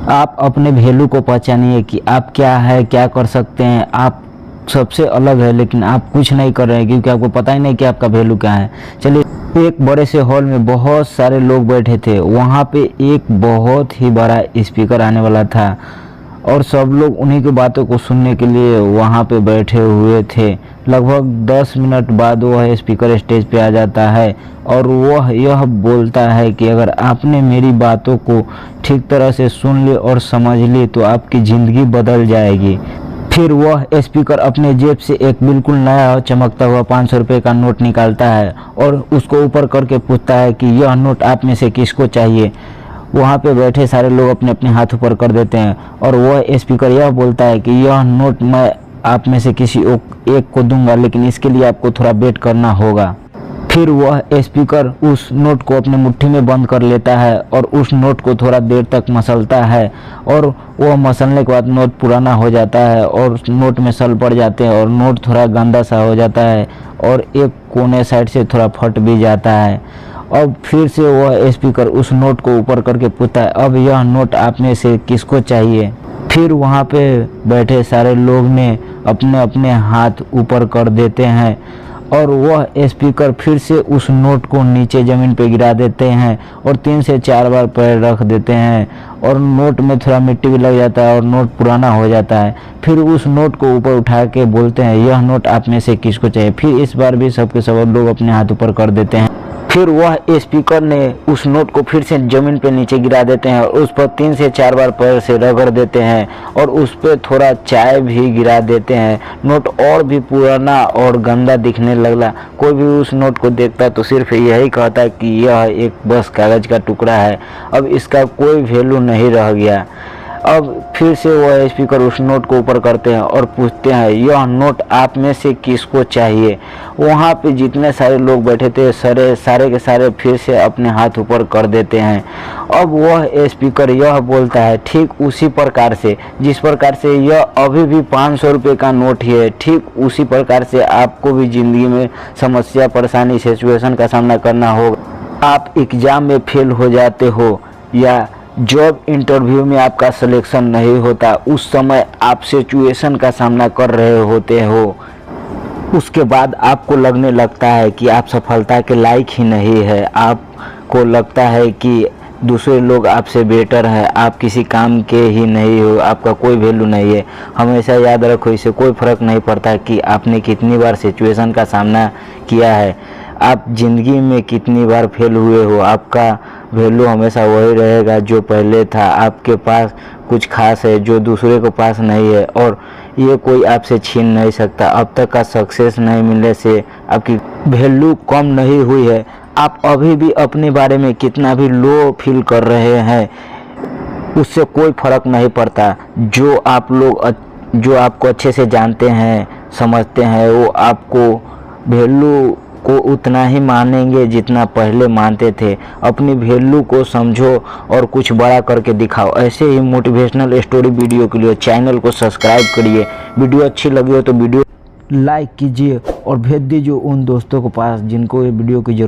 आप अपने वैल्यू को पहचानिए कि आप क्या है, क्या कर सकते हैं। आप सबसे अलग है लेकिन आप कुछ नहीं कर रहे हैं क्योंकि आपको पता ही नहीं कि आपका वैल्यू क्या है। चलिए, एक बड़े से हॉल में बहुत सारे लोग बैठे थे। वहाँ पे एक बहुत ही बड़ा स्पीकर आने वाला था और सब लोग उन्हीं की बातों को सुनने के लिए वहाँ पे बैठे हुए थे। लगभग 10 मिनट बाद वह स्पीकर स्टेज पे आ जाता है और वह यह बोलता है कि अगर आपने मेरी बातों को ठीक तरह से सुन ली और समझ ली तो आपकी ज़िंदगी बदल जाएगी। फिर वह स्पीकर अपने जेब से एक बिल्कुल नया चमकता हुआ 500 रुपये का नोट निकालता है और उसको ऊपर करके पूछता है कि यह नोट आप में से किसको चाहिए। वहाँ पे बैठे सारे लोग अपने अपने हाथ ऊपर कर देते हैं और वह स्पीकर यह बोलता है कि यह नोट मैं आप में से किसी एक को दूंगा, लेकिन इसके लिए आपको थोड़ा वेट करना होगा। फिर वह स्पीकर उस नोट को अपने मुट्ठी में बंद कर लेता है और उस नोट को थोड़ा देर तक मसलता है और वह मसलने के बाद नोट पुराना हो जाता है और नोट में सल पड़ जाते हैं और नोट थोड़ा गंदा सा हो जाता है और एक कोने साइड से थोड़ा फट भी जाता है। अब फिर से वह स्पीकर उस नोट को ऊपर करके पूछता है, अब यह नोट आप में से किसको चाहिए। फिर वहाँ पे बैठे सारे लोग ने अपने अपने हाथ ऊपर कर देते हैं और वह स्पीकर फिर से उस नोट को नीचे ज़मीन पे गिरा देते हैं और 3 से 4 बार पैर रख देते हैं और नोट में थोड़ा मिट्टी भी लग जाता है और नोट पुराना हो जाता है। फिर उस नोट को ऊपर उठा के बोलते हैं, यह नोट आप में से किसको चाहिए। फिर इस बार भी सबके सब लोग अपने हाथ ऊपर कर देते हैं। फिर वह स्पीकर ने उस नोट को फिर से ज़मीन पे नीचे गिरा देते हैं और उस पर 3 से 4 बार पैर से रगड़ देते हैं और उस पर थोड़ा चाय भी गिरा देते हैं। नोट और भी पुराना और गंदा दिखने लगला। कोई भी उस नोट को देखता तो सिर्फ यही कहता कि यह एक बस कागज़ का टुकड़ा है, अब इसका कोई वैल्यू नहीं रह गया। अब फिर से वह स्पीकर उस नोट को ऊपर करते हैं और पूछते हैं, यह नोट आप में से किसको चाहिए। वहाँ पे जितने सारे लोग बैठे थे सारे के सारे फिर से अपने हाथ ऊपर कर देते हैं। अब वह स्पीकर यह बोलता है, ठीक उसी प्रकार से जिस प्रकार से यह अभी भी 500 रुपये का नोट ही है, ठीक उसी प्रकार से आपको भी ज़िंदगी में समस्या, परेशानी, सिचुएशन का सामना करना होगा। आप एग्ज़ाम में फेल हो जाते हो या जॉब इंटरव्यू में आपका सिलेक्शन नहीं होता, उस समय आप सिचुएशन का सामना कर रहे होते हो। उसके बाद आपको लगने लगता है कि आप सफलता के लायक ही नहीं है। आपको लगता है कि दूसरे लोग आपसे बेटर हैं, आप किसी काम के ही नहीं हो, आपका कोई वैल्यू नहीं है। हमेशा याद रखो, इससे कोई फ़र्क नहीं पड़ता कि आपने कितनी बार सिचुएशन का सामना किया है, आप ज़िंदगी में कितनी बार फेल हुए हो, आपका वैल्यू हमेशा वही रहेगा जो पहले था। आपके पास कुछ खास है जो दूसरे के पास नहीं है और ये कोई आपसे छीन नहीं सकता। अब तक का सक्सेस नहीं मिलने से आपकी वैल्यू कम नहीं हुई है। आप अभी भी अपने बारे में कितना भी लो फील कर रहे हैं, उससे कोई फ़र्क नहीं पड़ता। जो आपको अच्छे से जानते हैं, समझते हैं, वो आपको वैल्यू को उतना ही मानेंगे जितना पहले मानते थे। अपनी वैल्यू को समझो और कुछ बड़ा करके दिखाओ। ऐसे ही मोटिवेशनल स्टोरी वीडियो के लिए चैनल को सब्सक्राइब करिए। वीडियो अच्छी लगी हो तो वीडियो लाइक कीजिए और भेज दीजिए उन दोस्तों के पास जिनको ये वीडियो की ज़रूरत